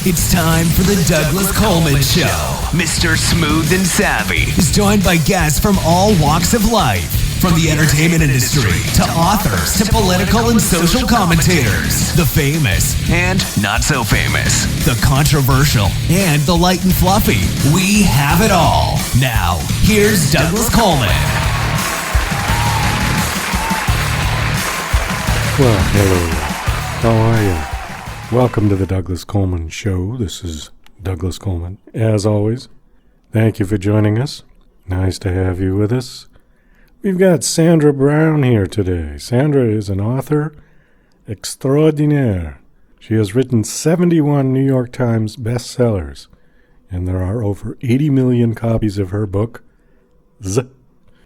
It's time for the Douglas Coleman Show. Mr. Smooth and Savvy is joined by guests from all walks of life, from the entertainment industry to authors to political and social commentators, the famous and not so famous, the controversial and the light and fluffy. We have it all. Now, here's Douglas Coleman. Well, hello. How are you? Welcome to the Douglas Coleman Show. This is Douglas Coleman. As always, thank you for joining us. Nice to have you with us. We've got Sandra Brown here today. Sandra is an author extraordinaire. She has written 71 New York Times bestsellers, and there are over 80 million copies of her book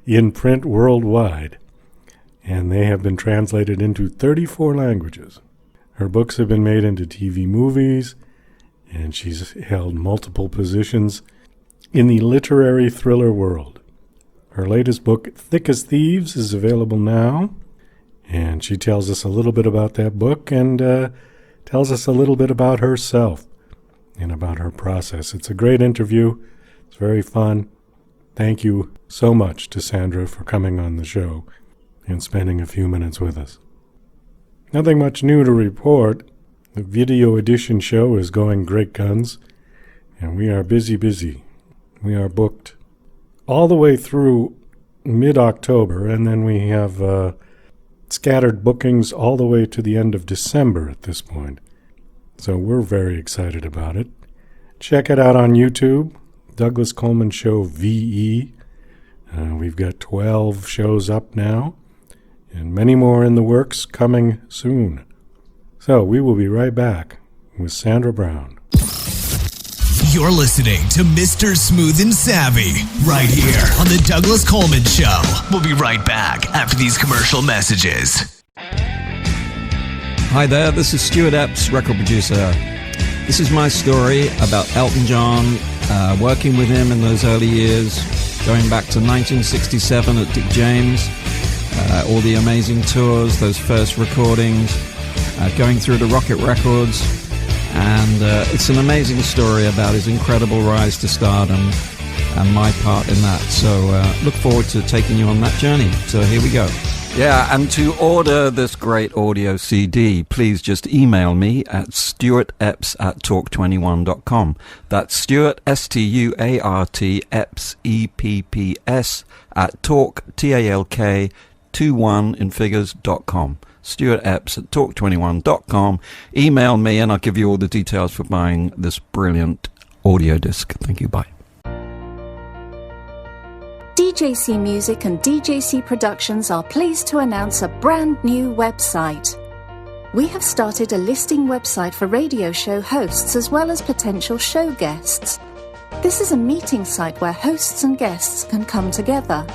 in print worldwide, and they have been translated into 34 languages. Her books have been made into TV movies, and she's held multiple positions in the literary thriller world. Her latest book, THICK AS THIEVES, is available now, and she tells us a little bit about that book and tells us a little bit about herself and about her process. It's a great interview. It's very fun. Thank you so much to Sandra for coming on the show and spending a few minutes with us. Nothing much new to report. The video edition show is going great guns, and we are busy. We are booked all the way through mid-October, and then we have scattered bookings all the way to the end of December at this point. So we're very excited about it. Check it out on YouTube, Douglas Coleman Show VE. We've got 12 shows up now, and many more in the works coming soon. So we will be right back with Sandra Brown. You're listening to Mr. Smooth and Savvy right here on the Douglas Coleman Show. We'll be right back after these commercial messages. Hi there, this is Stuart Epps, record producer. This is my story about Elton John, working with him in those early years, going back to 1967 at Dick James, all the amazing tours, those first recordings, going through to Rocket Records, and it's an amazing story about his incredible rise to stardom and my part in that. So look forward to taking you on that journey. So here we go. Yeah, and to order this great audio CD, please just email me at stuartepps@talk21.com. That's Stuart, Stuart, Epps, EPPS, at talk, TALK, 21 in figures.com. Stuart Epps at talk21.com. Email me and I'll give you all the details for buying this brilliant audio disc. Thank you. Bye. DJC Music and DJC Productions are pleased to announce a brand new website. We have started a listing website for radio show hosts as well as potential show guests. This is a meeting site where hosts and guests can come together.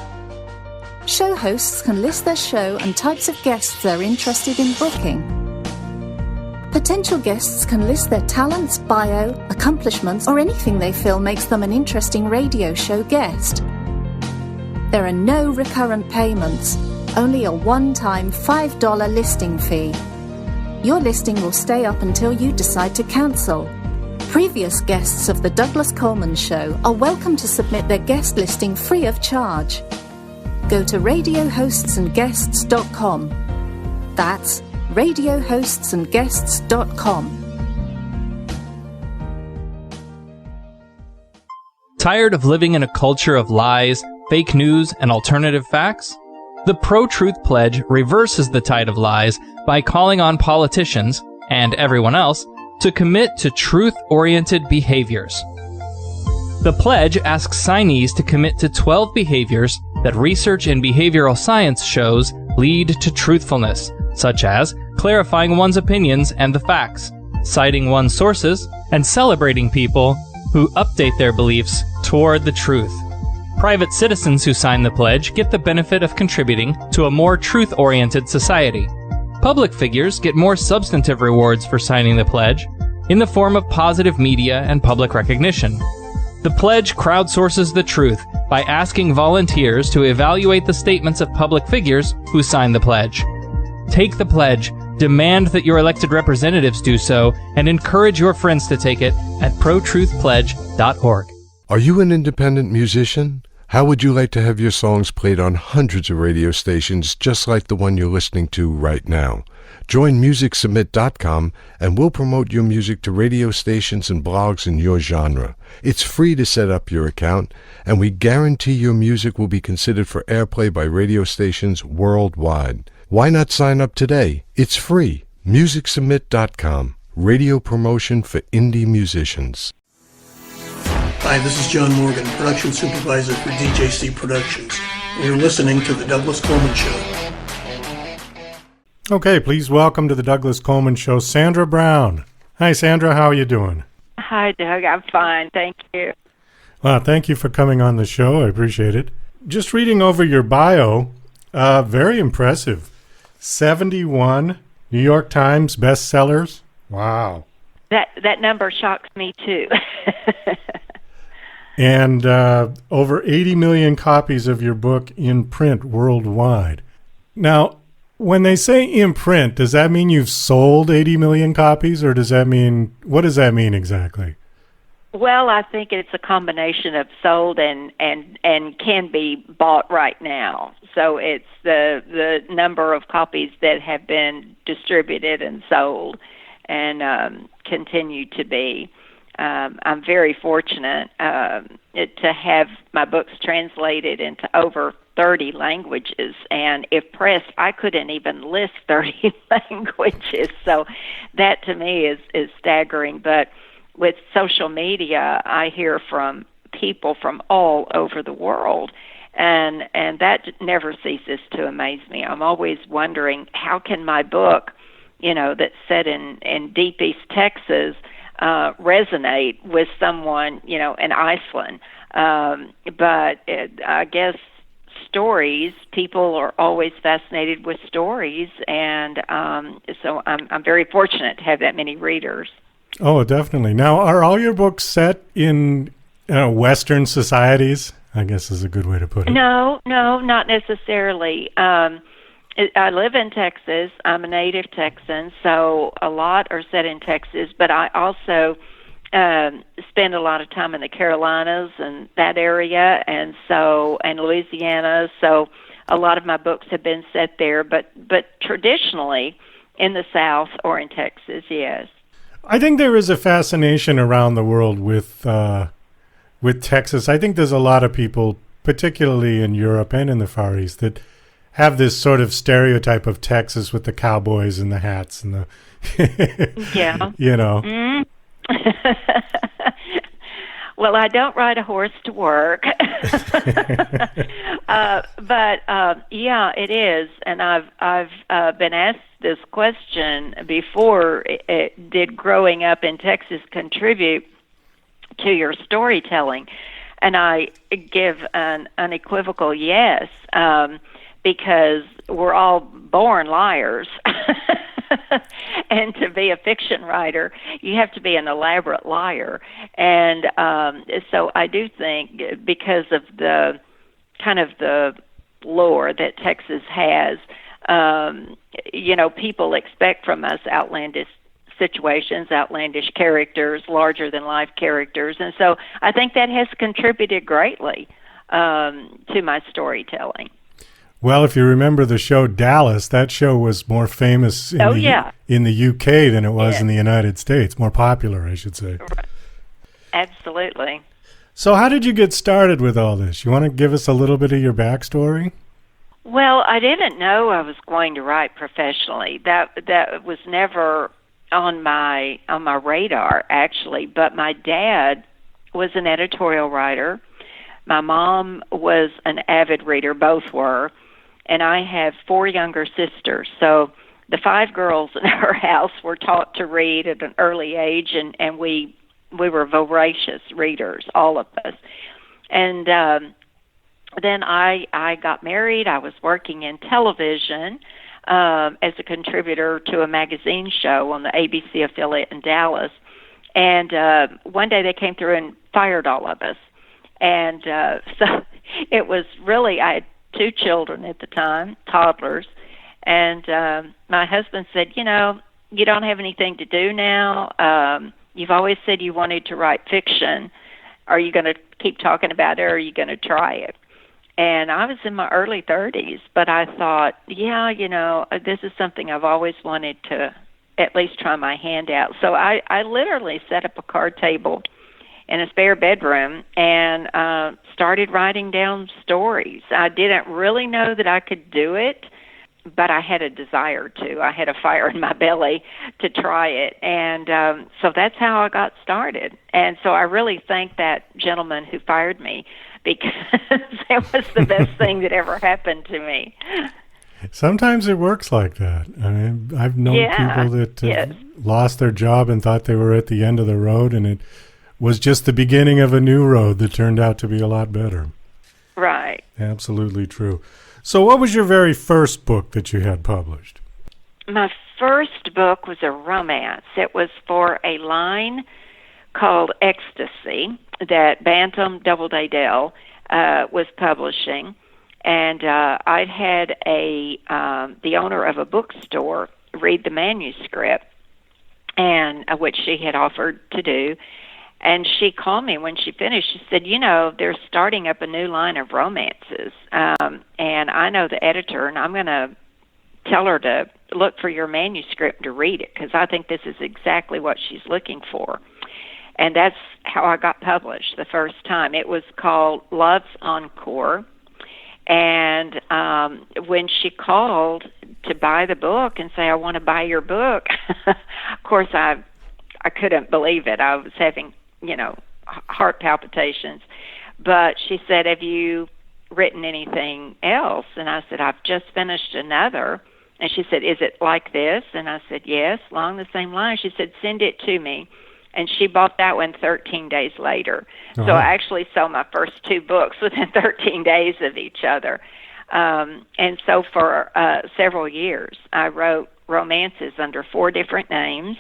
Show hosts can list their show and types of guests they're interested in booking. Potential guests can list their talents, bio, accomplishments, or anything they feel makes them an interesting radio show guest. There are no recurrent payments, only a one-time $5 listing fee. Your listing will stay up until you decide to cancel. Previous guests of The Douglas Coleman Show are welcome to submit their guest listing free of charge. Go to radiohostsandguests.com. That's radiohostsandguests.com. Tired of living in a culture of lies, fake news, and alternative facts? The Pro-Truth Pledge reverses the tide of lies by calling on politicians, and everyone else, to commit to truth-oriented behaviors. The pledge asks signees to commit to 12 behaviors that research in behavioral science shows lead to truthfulness, such as clarifying one's opinions and the facts, citing one's sources, and celebrating people who update their beliefs toward the truth. Private citizens who sign the pledge get the benefit of contributing to a more truth-oriented society. Public figures get more substantive rewards for signing the pledge in the form of positive media and public recognition. The pledge crowdsources the truth by asking volunteers to evaluate the statements of public figures who sign the pledge. Take the pledge, Demand that your elected representatives do so, and encourage your friends to take it at protruthpledge.org. Are you an independent musician? How would you like to have your songs played on hundreds of radio stations just like the one you're listening to right now? Join MusicSubmit.com and we'll promote your music to radio stations and blogs in your genre. It's free to set up your account, and we guarantee your music will be considered for airplay by radio stations worldwide. Why not sign up today? It's free. MusicSubmit.com. Radio promotion for indie musicians. Hi, this is John Morgan, production supervisor for DJC Productions. You're listening to The Douglas Coleman Show. Okay, please welcome to the Douglas Coleman Show, Sandra Brown. Hi, Sandra. How are you doing? Hi, Doug. I'm fine. Thank you. Well, thank you for coming on the show. I appreciate it. Just reading over your bio, very impressive. 71 New York Times bestsellers. Wow. That number shocks me, too. And over 80 million copies of your book in print worldwide. Now, when they say in print, does that mean you've sold 80 million copies, or does that mean, what does that mean exactly? Well, I think it's a combination of sold and can be bought right now. So it's the number of copies that have been distributed and sold and continue to be. I'm very fortunate to have my books translated into over 30 languages, and if pressed, I couldn't even list 30 languages. So that to me is staggering. But with social media, I hear from people from all over the world, and that never ceases to amaze me. I'm always wondering, how can my book, that's set in Deep East Texas, resonate with someone, in Iceland? But I guess stories, people are always fascinated with stories, and so I'm very fortunate to have that many readers. Oh, definitely. Now, are all your books set in Western societies? I guess is a good way to put it. No, not necessarily. I live in Texas. I'm a native Texan, so a lot are set in Texas, but I also spend a lot of time in the Carolinas and that area, and Louisiana. So a lot of my books have been set there, but traditionally in the South or in Texas, yes. I think there is a fascination around the world with Texas. I think there's a lot of people, particularly in Europe and in the Far East, that have this sort of stereotype of Texas with the cowboys and the hats and the yeah. Mm. Well, I don't ride a horse to work, but yeah, it is. And I've been asked this question before. Did growing up in Texas contribute to your storytelling? And I give an unequivocal yes, because we're all born liars. And to be a fiction writer, you have to be an elaborate liar. And so I do think, because of the kind of the lore that Texas has, people expect from us outlandish situations, outlandish characters, larger-than-life characters. And so I think that has contributed greatly to my storytelling. Well, if you remember the show Dallas, that show was more famous in the UK than it was in the United States. More popular, I should say. Absolutely. So how did you get started with all this? You want to give us a little bit of your backstory? Well, I didn't know I was going to write professionally. That was never on my radar, actually. But my dad was an editorial writer. My mom was an avid reader. Both were. And I have 4 younger sisters. So the 5 girls in our house were taught to read at an early age, and we were voracious readers, all of us. And then I got married. I was working in television as a contributor to a magazine show on the ABC affiliate in Dallas. And one day they came through and fired all of us. And so it was really, I had 2 children at the time, toddlers, And my husband said, you know, you don't have anything to do now. You've always said you wanted to write fiction. Are you going to keep talking about it, or are you going to try it? And I was in my early 30s, but I thought, yeah, you know, this is something I've always wanted to at least try my hand at. So I literally set up a card table in a spare bedroom and started writing down stories. I didn't really know that I could do it, but I had a desire to. I had a fire in my belly to try it. And so that's how I got started. And so I really thank that gentleman who fired me, because it was the best thing that ever happened to me. Sometimes it works like that. I mean, I've known people that lost their job and thought they were at the end of the road, and it was just the beginning of a new road that turned out to be a lot better. Right. Absolutely true. So what was your very first book that you had published? My first book was a romance. It was for a line called Ecstasy that Bantam Doubleday Dell was publishing. And I'd had the owner of a bookstore read the manuscript, and which she had offered to do. And she called me when she finished. She said, you know, they're starting up a new line of romances, and I know the editor, and I'm going to tell her to look for your manuscript to read it, because I think this is exactly what she's looking for. And that's how I got published the first time. It was called Love's Encore. And when she called to buy the book and say, I want to buy your book, of course, I couldn't believe it. I was having, you know, heart palpitations. But she said, have you written anything else? And I said, I've just finished another. And she said, is it like this? And I said, yes, along the same line. She said, send it to me. And she bought that one 13 days later. So I actually sold my first two books within 13 days of each other. And so for several years, I wrote romances under 4 different names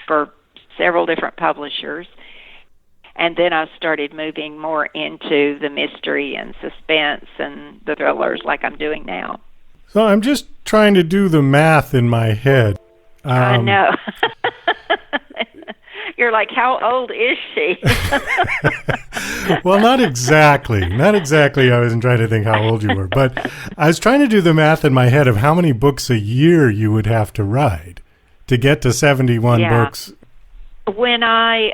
for several different publishers. And then I started moving more into the mystery and suspense and the thrillers like I'm doing now. So I'm just trying to do the math in my head. I know. You're like, how old is she? Well, not exactly. Not exactly. I wasn't trying to think how old you were. But I was trying to do the math in my head of how many books a year you would have to write to get to 71 books. When I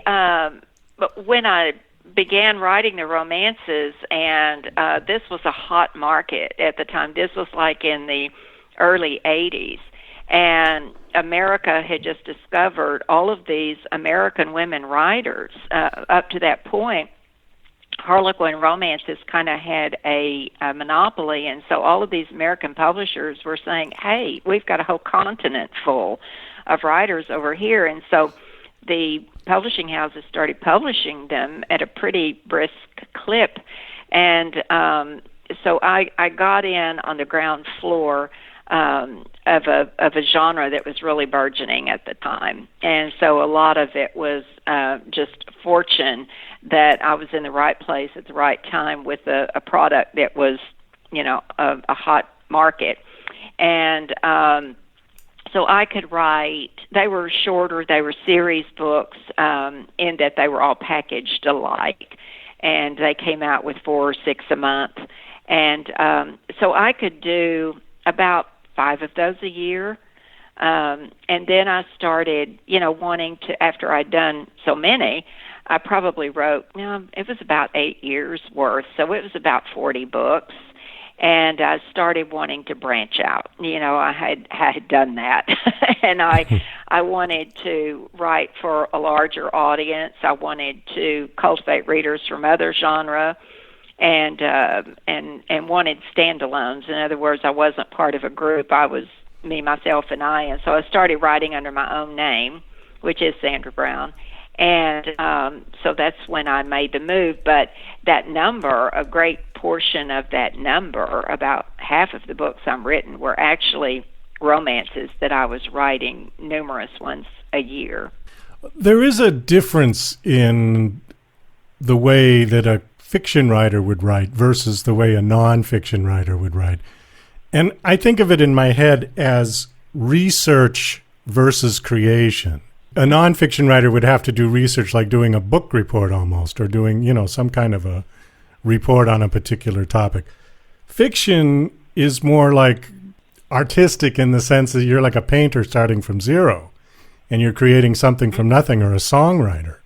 began writing the romances, and this was a hot market at the time. This was like in the early 80s. And America had just discovered all of these American women writers. Up to that point, Harlequin romances kind of had a monopoly, and so all of these American publishers were saying, hey, we've got a whole continent full of writers over here. And so the publishing houses started publishing them at a pretty brisk clip. And so I got in on the ground floor of a genre that was really burgeoning at the time. And so a lot of it was just fortune that I was in the right place at the right time with a product that was, you know, a hot market. And so I could write, they were shorter, they were series books in that they were all packaged alike. And they came out with 4 or 6 a month. And so I could do about 5 of those a year. And then I started, you know, wanting to, after I'd done so many, I probably wrote, it was about 8 years worth. So it was about 40 books. And I started wanting to branch out. You know, I had done that. And I wanted to write for a larger audience. I wanted to cultivate readers from other genre. And wanted standalones. In other words, I wasn't part of a group. I was me, myself, and I. And so I started writing under my own name, which is Sandra Brown. And so that's when I made the move. But that number, a great portion of that number, about half of the books I'm written, were actually romances that I was writing, numerous ones a year. There is a difference in the way that a fiction writer would write versus the way a nonfiction writer would write. And I think of it in my head as research versus creation. A nonfiction writer would have to do research like doing a book report almost, or doing, some kind of a report on a particular topic. Fiction is more like artistic in the sense that you're like a painter starting from zero and you're creating something from nothing, or a songwriter.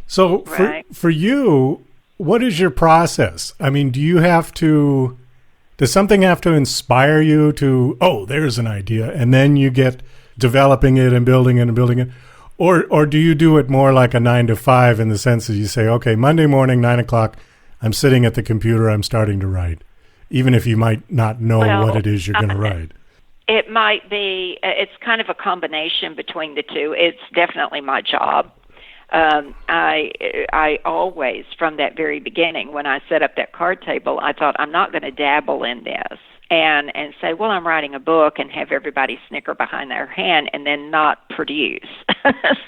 So for you, what is your process? I mean, does something have to inspire you to, there's an idea, and then you get developing it and building it and building it? Or do you do it more like a 9 to 5 in the sense that you say, okay, Monday morning, 9 o'clock, I'm sitting at the computer, I'm starting to write, even if you might not know what it is you're going to write? It might be, it's kind of a combination between the two. It's definitely my job. I always, from that very beginning, when I set up that card table, I thought, I'm not going to dabble in this and say, well, I'm writing a book, and have everybody snicker behind their hand and then not produce.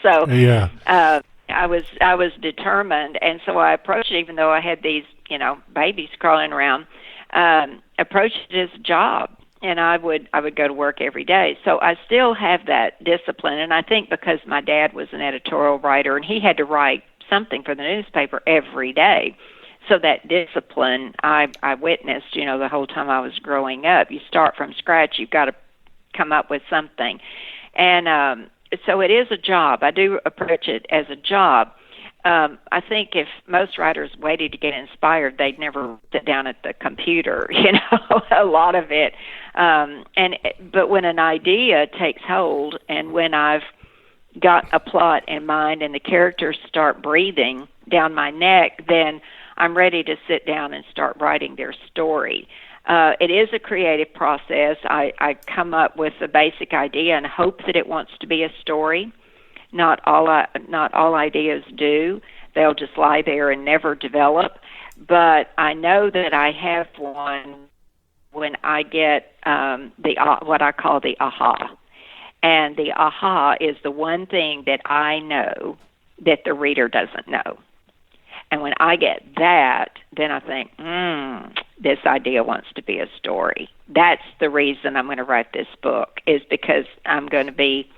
So yeah. I was determined, and so I approached it, even though I had these, babies crawling around, approached it as a job. And I would go to work every day. So I still have that discipline. And I think because my dad was an editorial writer and he had to write something for the newspaper every day. So that discipline I witnessed, the whole time I was growing up. You start from scratch, you've got to come up with something. And so it is a job. I do approach it as a job. I think if most writers waited to get inspired, they'd never sit down at the computer, a lot of it. But when an idea takes hold, and when I've got a plot in mind and the characters start breathing down my neck, then I'm ready to sit down and start writing their story. It is a creative process. I come up with a basic idea and hope that it wants to be a story. Not all ideas do. They'll just lie there and never develop. But I know that I have one when I get what I call the aha. And the aha is the one thing that I know that the reader doesn't know. And when I get that, then I think, this idea wants to be a story. That's the reason I'm going to write this book, is because I'm going to be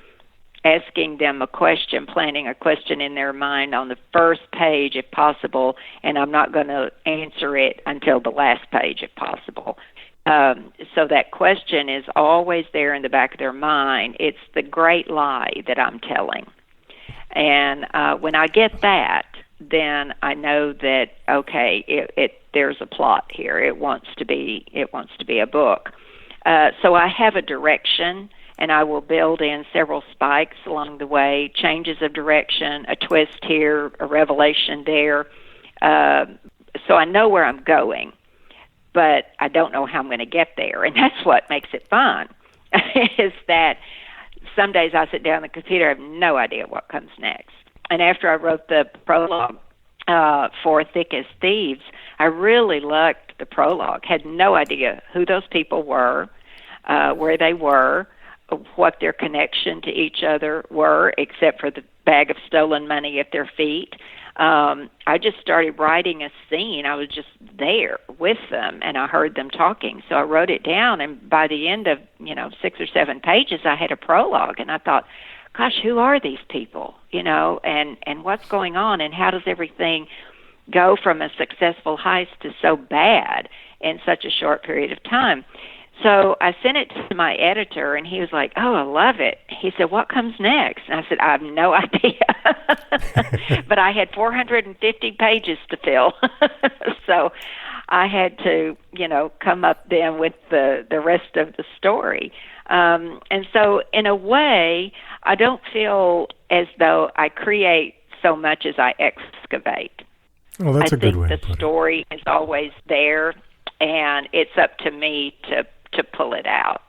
asking them a question, planting a question in their mind on the first page if possible, and I'm not going to answer it until the last page if possible. So that question is always there in the back of their mind. It's the great lie that I'm telling. And when I get that, then I know that, okay, there's a plot here. It wants to be a book. So I have a direction, and I will build in several spikes along the way, changes of direction, a twist here, a revelation there. So I know where I'm going, but I don't know how I'm going to get there. And that's what makes it fun, is that some days I sit down at the computer, I have no idea what comes next. And after I wrote the prologue for THICK as Thieves, I really liked the prologue, had no idea who those people were, where they were, what their connection to each other were, except for the bag of stolen money at their feet. I just started writing a scene. I was just there with them, and I heard them talking. So I wrote it down, and by the end of 6 or 7 pages, I had a prologue, and I thought, gosh, who are these people, and what's going on, and how does everything go from a successful heist to so bad in such a short period of time? So I sent it to my editor, and he was like, oh, I love it. He said, what comes next? And I said, I have no idea. But I had 450 pages to fill. So I had to, come up then with the rest of the story. And so in a way, I don't feel as though I create so much as I excavate. Well, that's a good way to put it. I think the story is always there, and it's up to me to pull it out.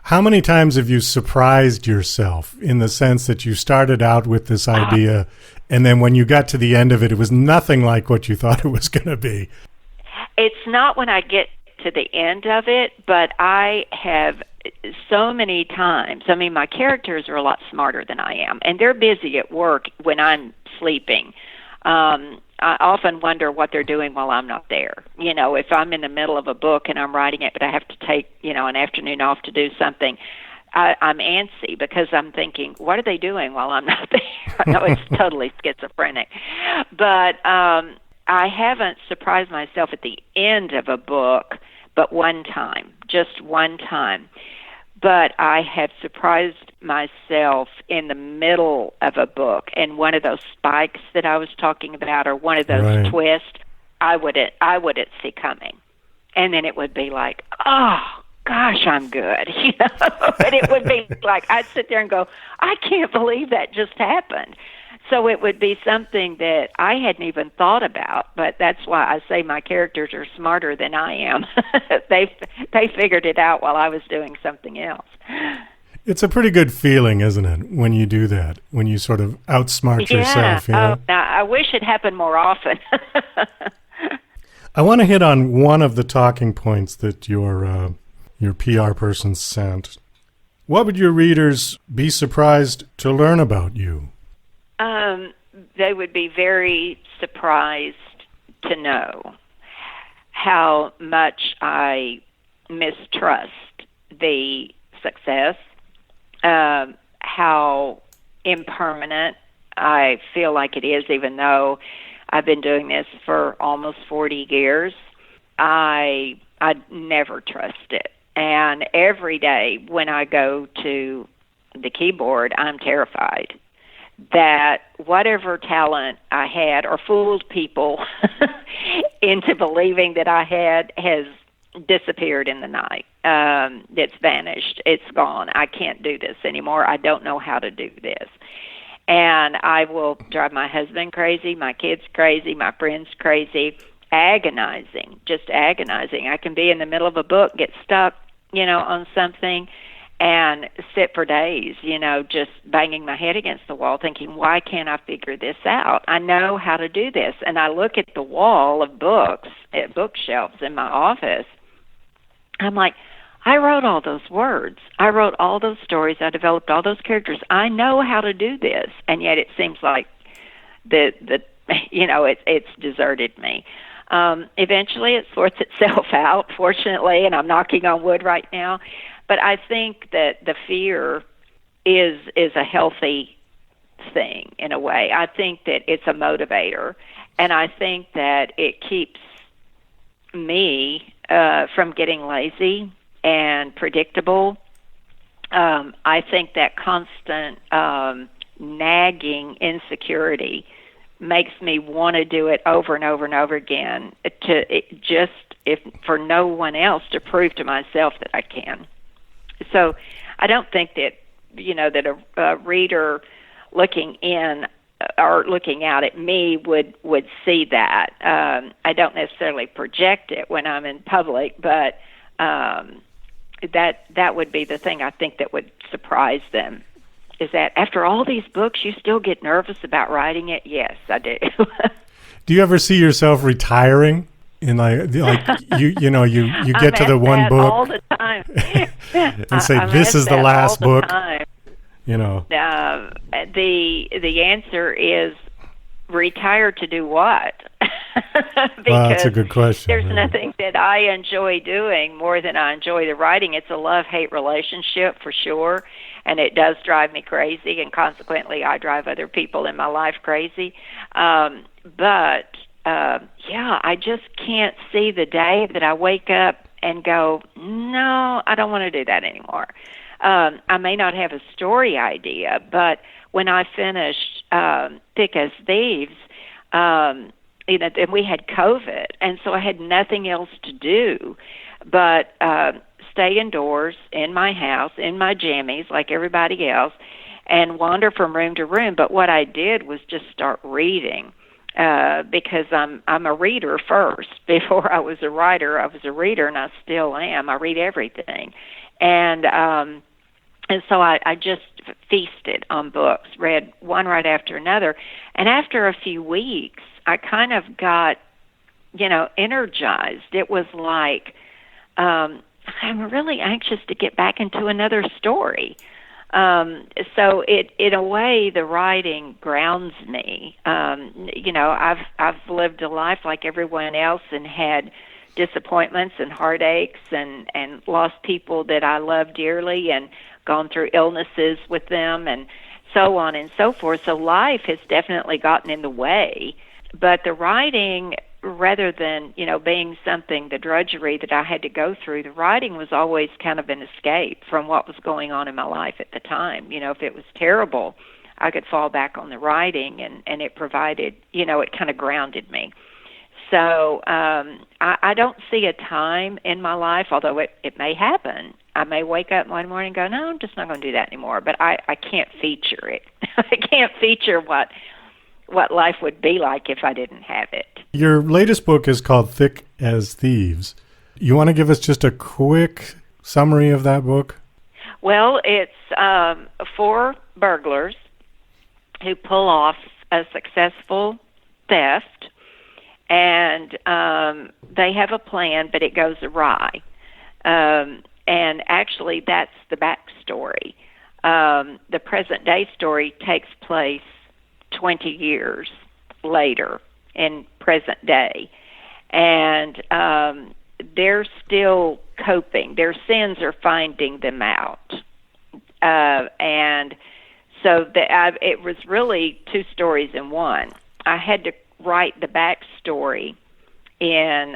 How many times have you surprised yourself in the sense that you started out with this idea, and then when you got to the end of it, it was nothing like what you thought it was going to be? It's not when I get to the end of it, but I have so many times. I mean, my characters are a lot smarter than I am, and they're busy at work when I'm sleeping. I often wonder what they're doing while I'm not there. You know, if I'm in the middle of a book and I'm writing it, but I have to take, an afternoon off to do something, I'm antsy because I'm thinking, what are they doing while I'm not there? I know it's totally schizophrenic. But I haven't surprised myself at the end of a book but one time, just one time. But I have surprised myself in the middle of a book, and one of those spikes that I was talking about, or one of those twists, I wouldn't see coming. And then it would be like, oh, gosh, I'm good, And it would be like, I'd sit there and go, I can't believe that just happened. So it would be something that I hadn't even thought about, but that's why I say my characters are smarter than I am. They figured it out while I was doing something else. It's a pretty good feeling, isn't it, when you do that, when you sort of outsmart yourself. I wish it happened more often. I want to hit on one of the talking points that your PR person sent. What would your readers be surprised to learn about you? They would be very surprised to know how much I mistrust the success, how impermanent I feel like it is, even though I've been doing this for almost 40 years. I never trust it. And every day when I go to the keyboard, I'm terrified that whatever talent I had or fooled people into believing that I had has disappeared in the night. It's vanished. It's gone. I can't do this anymore. I don't know how to do this. And I will drive my husband crazy, my kids crazy, my friends crazy, just agonizing. I can be in the middle of a book, get stuck, on something, and sit for days, just banging my head against the wall thinking, why can't I figure this out? I know how to do this. And I look at the wall of books, at bookshelves in my office. I'm like, I wrote all those words. I wrote all those stories. I developed all those characters. I know how to do this. And yet it seems like it's deserted me. Eventually it sorts itself out, fortunately, and I'm knocking on wood right now. But I think that the fear is a healthy thing in a way. I think that it's a motivator, and I think that it keeps me from getting lazy and predictable. I think that constant nagging insecurity makes me want to do it over and over and over again if for no one else to prove to myself that I can. So I don't think that, that a reader looking in or looking out at me would see that. I don't necessarily project it when I'm in public, but that would be the thing I think that would surprise them, is that after all these books, you still get nervous about writing it? Yes, I do. Do you ever see yourself retiring? In you get to the one book all the time. and say, "This is the last book." The answer is retire to do what? Well, that's a good question. There's nothing that I enjoy doing more than I enjoy the writing. It's a love-hate relationship for sure, and it does drive me crazy, and consequently I drive other people in my life crazy. I just can't see the day that I wake up and go, no, I don't want to do that anymore. I may not have a story idea, but when I finished Thick as Thieves, and we had COVID, and so I had nothing else to do but stay indoors in my house, in my jammies like everybody else, and wander from room to room. But what I did was just start reading. Because I'm a reader first. Before I was a writer, I was a reader, and I still am. I read everything, and so I just feasted on books, read one right after another, and after a few weeks, I kind of got, energized. It was like I'm really anxious to get back into another story. So in a way, the writing grounds me. I've lived a life like everyone else and had disappointments and heartaches and lost people that I love dearly and gone through illnesses with them and so on and so forth. So life has definitely gotten in the way. But the writing, rather than, being something, the drudgery that I had to go through, the writing was always kind of an escape from what was going on in my life at the time. If it was terrible, I could fall back on the writing, and it provided, it kind of grounded me. So I don't see a time in my life, although it may happen. I may wake up one morning and go, no, I'm just not going to do that anymore. But I can't feature it. I can't feature what life would be like if I didn't have it. Your latest book is called Thick as Thieves. You want to give us just a quick summary of that book? Well, it's 4 burglars who pull off a successful theft, and they have a plan, but it goes awry. And actually, that's the backstory. The present-day story takes place 20 years later in present day. And they're still coping. Their sins are finding them out. And so it was really 2 stories in one. I had to write the backstory in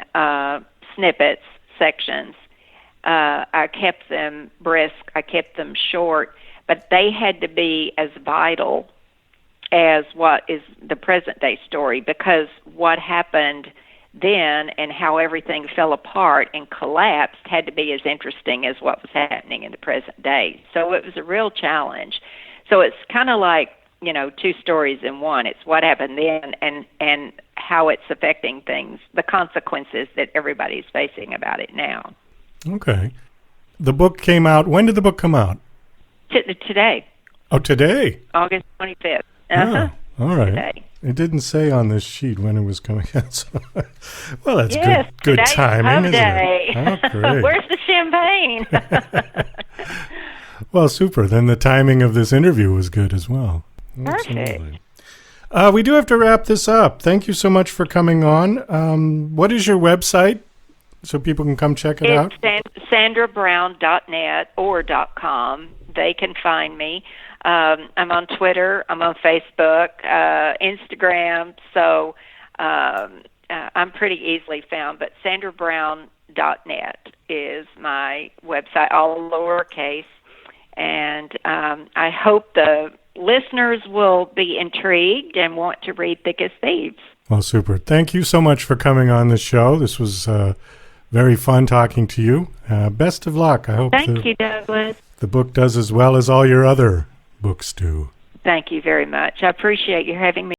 snippets, sections. I kept them brisk. I kept them short. But they had to be as vital as what is the present day story, because what happened then and how everything fell apart and collapsed had to be as interesting as what was happening in the present day. So it was a real challenge. So it's kind of like, 2 stories in one. It's what happened then and how it's affecting things, the consequences that everybody's facing about it now. Okay. The book came out. When did the book come out? Today. Oh, today? August 25th. Uh-huh. Oh, all right. Today. It didn't say on this sheet when it was coming out. So, well, that's yes, good timing, isn't it? Oh, great. Where's the champagne? Well, super. Then the timing of this interview was good as well. Perfect. We do have to wrap this up. Thank you so much for coming on. What is your website so people can come check it out? It's sandrabrown.net or .com. They can find me. I'm on Twitter. I'm on Facebook, Instagram. So I'm pretty easily found. But sandrabrown.net is my website, all lowercase. And I hope the listeners will be intrigued and want to read Thick as Thieves. Well, super. Thank you so much for coming on the show. This was very fun talking to you. Best of luck. I hope Thank you, Douglas. The book does as well as all your other books do. Thank you very much. I appreciate you having me